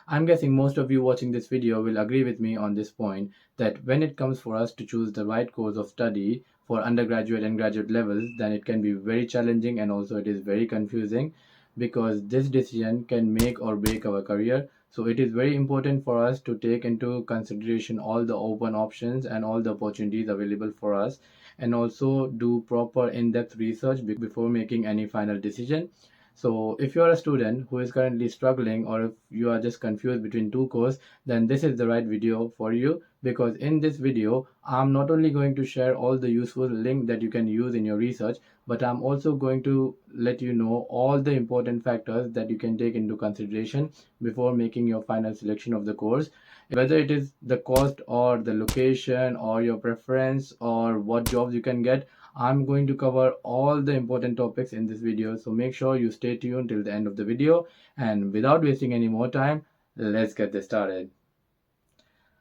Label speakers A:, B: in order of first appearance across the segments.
A: I'm guessing most of you watching this video will agree with me on this point that when it comes for us to choose the right course of study for undergraduate and graduate levels, then it can be very challenging and also it is very confusing because this decision can make or break our career. So it is very important for us to take into consideration all the open options and all the opportunities available for us, and also do proper in-depth research before making any final decision. So if you are a student who is currently struggling, or if you are just confused between two courses, then this is the right video for you, because in this video I'm not only going to share all the useful link that you can use in your research, but I'm also going to let you know all the important factors that you can take into consideration before making your final selection of the course, whether it is the cost or the location or your preference or what jobs you can get. I'm going to cover all the important topics in this video, so make sure you stay tuned till the end of the video. And without wasting any more time, let's get this started.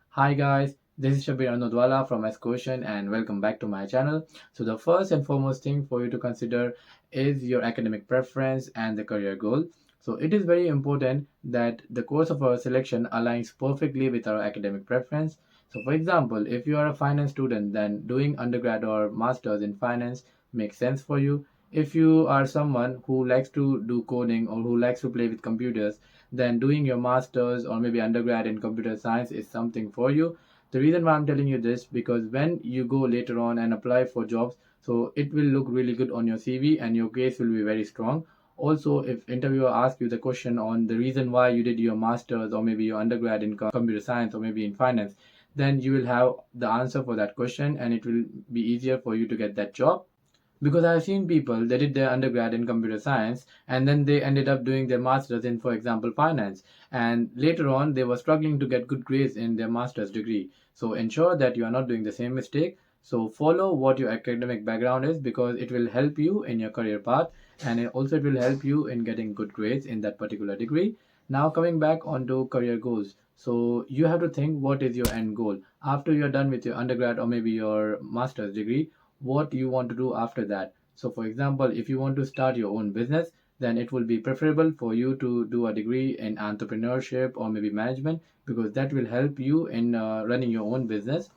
A: Hi guys, this is Shabir Anodwala from SQuotient and welcome back to my channel. So the first and foremost thing for you to consider is your academic preference and the career goal. So it is very important that the course of our selection aligns perfectly with our academic preference. So for example, if you are a finance student, then doing undergrad or masters in finance makes sense for you. If you are someone who likes to do coding or who likes to play with computers, then doing your masters or maybe undergrad in computer science is something for you. The reason why I'm telling you this, because when you go later on and apply for jobs, so it will look really good on your CV and your case will be very strong. Also, if interviewer asks you the question on the reason why you did your masters or maybe your undergrad in computer science or maybe in finance, then you will have the answer for that question and it will be easier for you to get that job. Because I've seen people, they did their undergrad in computer science and then they ended up doing their masters in, for example, finance, and later on they were struggling to get good grades in their master's degree. So ensure that you are not doing the same mistake. So follow what your academic background is, because it will help you in your career path, and it will help you in getting good grades in that particular degree. Now coming back onto career goals, so you have to think what is your end goal after you're done with your undergrad or maybe your master's degree. What you want to do after that. So for example, if you want to start your own business, then it will be preferable for you to do a degree in entrepreneurship or maybe management, because that will help you in running your own business.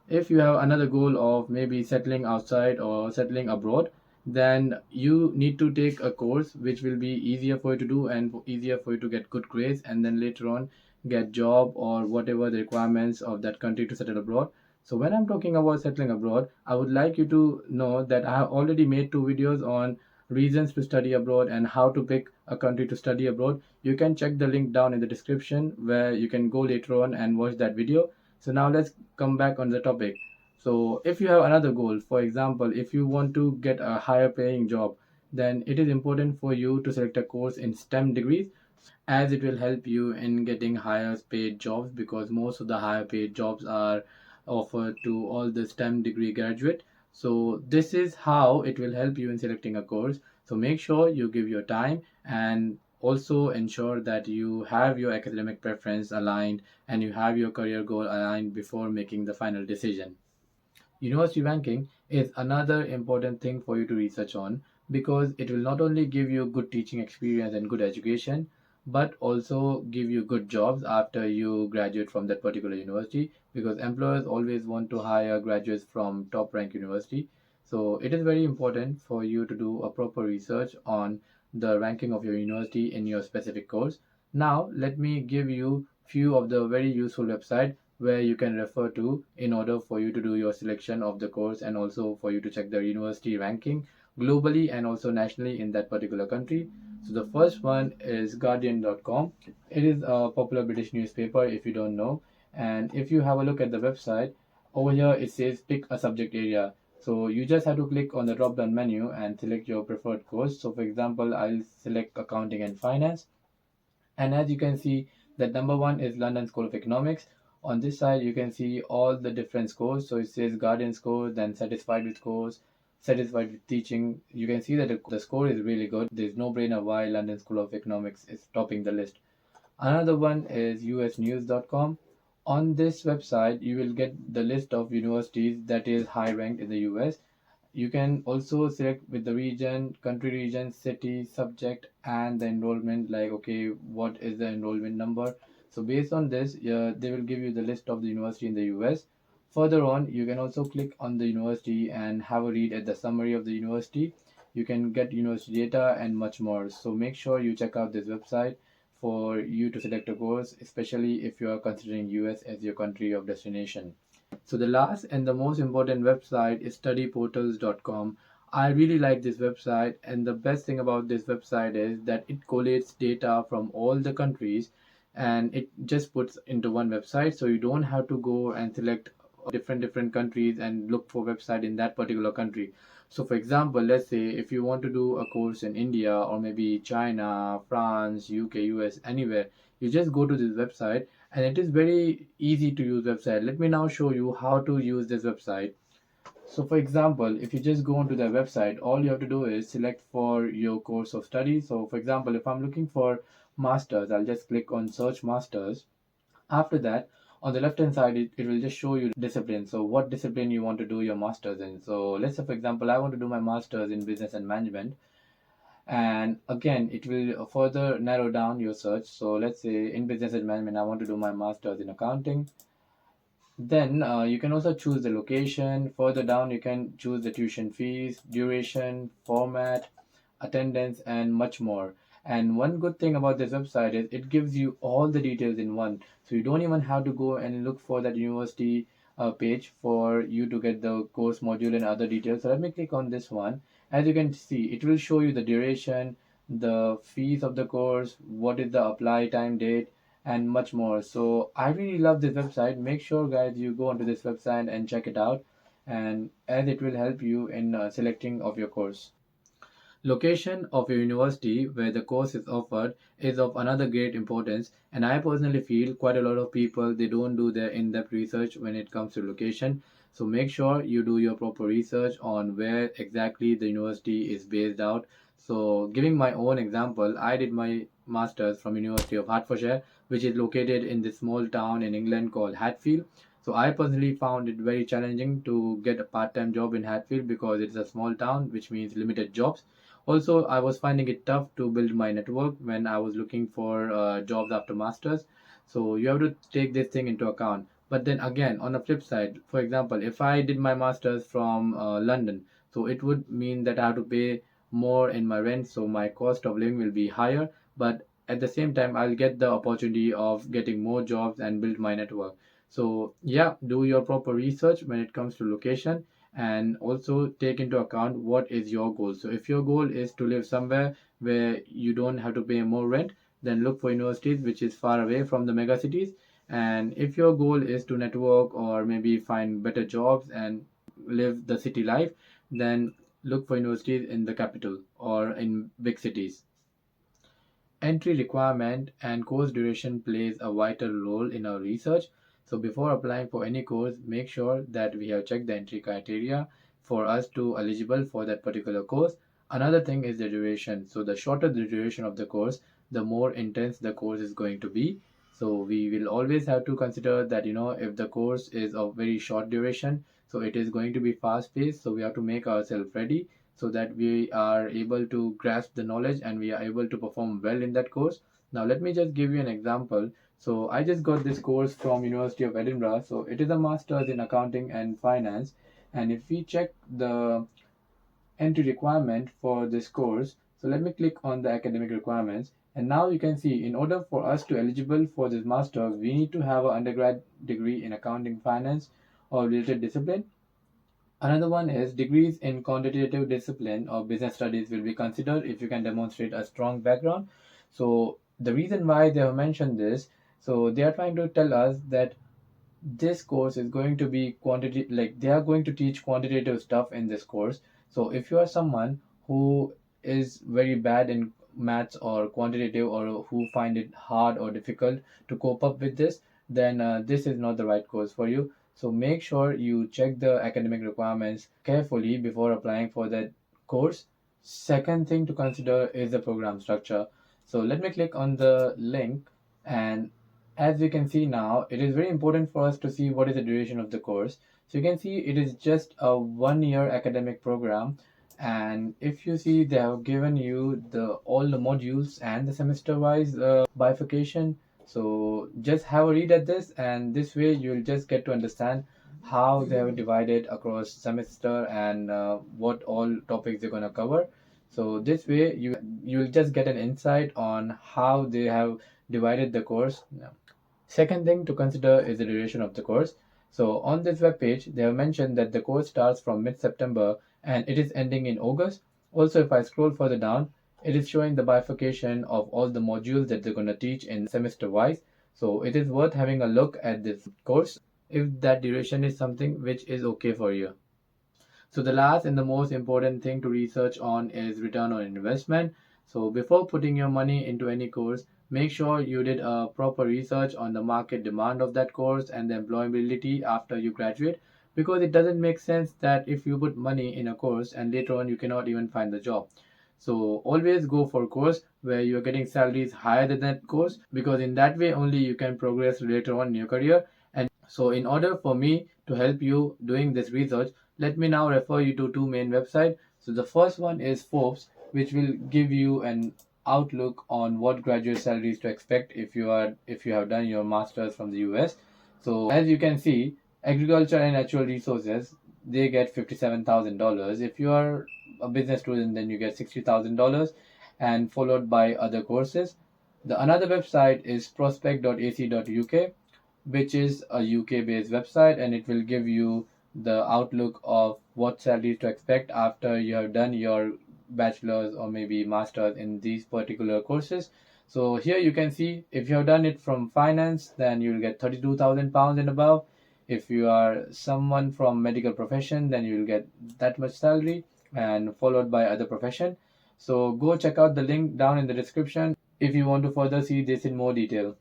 A: If you have another goal of maybe settling outside or settling abroad, then you need to take a course which will be easier for you to do and easier for you to get good grades, and then later on get job or whatever the requirements of that country to settle abroad. So when I'm talking about settling abroad, I would like you to know that I have already made two videos on reasons to study abroad and how to pick a country to study abroad. You can check the link down in the description where you can go later on and watch that video. So now let's come back on the topic. So if you have another goal, for example, if you want to get a higher paying job, then it is important for you to select a course in STEM degrees, as it will help you in getting higher paid jobs, because most of the higher paid jobs are offered to all the STEM degree graduate. So this is how it will help you in selecting a course. So make sure you give your time and also ensure that you have your academic preference aligned and you have your career goal aligned before making the final decision. University ranking is another important thing for you to research on, because it will not only give you good teaching experience and good education, but also give you good jobs after you graduate from that particular university, because employers always want to hire graduates from top rank university. So it is very important for you to do a proper research on the ranking of your university in your specific course. Now let me give you few of the very useful websites where you can refer to in order for you to do your selection of the course, and also for you to check the university ranking globally and also nationally in that particular country. So the first one is guardian.com. It is a popular British newspaper if you don't know. And if you have a look at the website, over here it says pick a subject area. So you just have to click on the drop down menu and select your preferred course. So for example, I'll select accounting and finance, and as you can see, that number one is London School of Economics. On this side, you can see all the different scores. So it says Guardian score, then satisfied with scores, satisfied with teaching. You can see that the score is really good. There's no brainer why London School of Economics is topping the list. Another one is usnews.com. On this website, you will get the list of universities that is high ranked in the US. You can also select with the region, country, region, city, subject, and the enrollment, like okay, what is the enrollment number. So based on this, they will give you the list of the university in the US. Further on, you can also click on the university and have a read at the summary of the university. You can get university data and much more. So make sure you check out this website for you to select a course, especially if you are considering US as your country of destination. So the last and the most important website is studyportals.com. I really like this website, and the best thing about this website is that it collates data from all the countries and it just puts into one website, so you don't have to go and select different countries and look for website in that particular country. So for example, let's say if you want to do a course in India or maybe China, France, UK, US, anywhere, you just go to this website, and it is very easy to use website. Let me now show you how to use this website. So for example, if you just go onto the website, all you have to do is select for your course of study. So for example, if I'm looking for masters, I'll just click on search masters. After that, on the left hand side, it will just show you discipline. So what discipline you want to do your masters in. So let's say for example, I want to do my masters in business and management, and again it will further narrow down your search. So let's say in business and management I want to do my masters in accounting. Then you can also choose the location. Further down, you can choose the tuition fees, duration, format, attendance, and much more. And one good thing about this website is it gives you all the details in one. So you don't even have to go and look for that university page for you to get the course module and other details. So let me click on this one. As you can see, it will show you the duration, the fees of the course, what is the apply time date, and much more. So I really love this website. Make sure, guys, you go onto this website and check it out, and as it will help you in selecting of your course. Location of your university where the course is offered is of another great importance, and I personally feel quite a lot of people they don't do their in-depth research when it comes to location. So make sure you do your proper research on where exactly the university is based out. So giving my own example, I did my masters from University of Hertfordshire, which is located in this small town in England called Hatfield. So I personally found it very challenging to get a part-time job in Hatfield because it's a small town, which means limited jobs. Also, I was finding it tough to build my network when I was looking for jobs after masters. So you have to take this thing into account. But then again, on the flip side, for example, if I did my masters from London, so it would mean that I have to pay more in my rent, so my cost of living will be higher. But at the same time, I'll get the opportunity of getting more jobs and build my network. So yeah, do your proper research when it comes to location, and also take into account what is your goal. So if your goal is to live somewhere where you don't have to pay more rent, then look for universities which is far away from the mega cities. And if your goal is to network or maybe find better jobs and live the city life, then look for universities in the capital or in big cities. Entry requirement and course duration plays a vital role in our research. So before applying for any course, make sure that we have checked the entry criteria for us to eligible for that particular course. Another thing is the duration. So the shorter the duration of the course, the more intense the course is going to be. So we will always have to consider that, if the course is of very short duration, so it is going to be fast paced. So we have to make ourselves ready so that we are able to grasp the knowledge and we are able to perform well in that course. Now let me just give you an example. So I just got this course from University of Edinburgh. So it is a master's in accounting and finance. And if we check the entry requirement for this course, so let me click on the academic requirements. And now you can see in order for us to eligible for this master's, we need to have an undergrad degree in accounting, finance or related discipline. Another one is degrees in quantitative discipline or business studies will be considered if you can demonstrate a strong background. So the reason why they have mentioned this, so they are trying to tell us that this course is going to be quantity, like they are going to teach quantitative stuff in this course. So if you are someone who is very bad in maths or quantitative, or who find it hard or difficult to cope up with this, then this is not the right course for you. So make sure you check the academic requirements carefully before applying for that course. Second thing to consider is the program structure. So let me click on the link, and as we can see now, it is very important for us to see what is the duration of the course. So you can see it is just a 1 year academic program. And if you see, they have given you the all the modules and the semester wise bifurcation. So just have a read at this, and this way you'll just get to understand how they have divided across semester and what all topics they're going to cover. So this way you'll just get an insight on how they have divided the course. Second thing to consider is the duration of the course. So on this web page, they have mentioned that the course starts from mid-September and it is ending in August. Also, if I scroll further down, it is showing the bifurcation of all the modules that they're going to teach in semester wise. So it is worth having a look at this course if that duration is something which is okay for you. So the last and the most important thing to research on is return on investment. So before putting your money into any course, make sure you did a proper research on the market demand of that course and the employability after you graduate, because it doesn't make sense that if you put money in a course and later on you cannot even find the job. So always go for a course where you're getting salaries higher than that course, because in that way only you can progress later on in your career. And so in order for me to help you doing this research, let me now refer you to two main websites. So the first one is Forbes, which will give you an outlook on what graduate salaries to expect if you have done your masters from the US. So as you can see, agriculture and natural resources, they get $57,000. If you are a business student, then you get $60,000, and followed by other courses. The another website is prospect.ac.uk, which is a UK based website, and it will give you the outlook of what salaries to expect after you have done your bachelor's or maybe master's in these particular courses. So here you can see if you have done it from finance, then you will get £32,000 and above. If you are someone from medical profession, then you will get that much salary, and followed by other profession. So go check out the link down in the description if you want to further see this in more detail.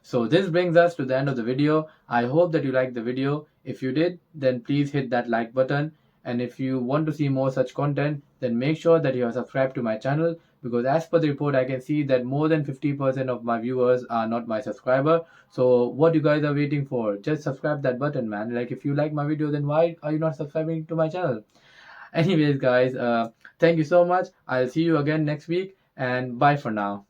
A: So this brings us to the end of the video. I hope that you liked the video. If you did, then please hit that like button. And if you want to see more such content, then make sure that you are subscribed to my channel, because as per the report, I can see that more than 50% of my viewers are not my subscriber. So what you guys are waiting for? Just subscribe that button, man. Like if you like my video, then why are you not subscribing to my channel? Anyways, guys, thank you so much. I'll see you again next week, and bye for now.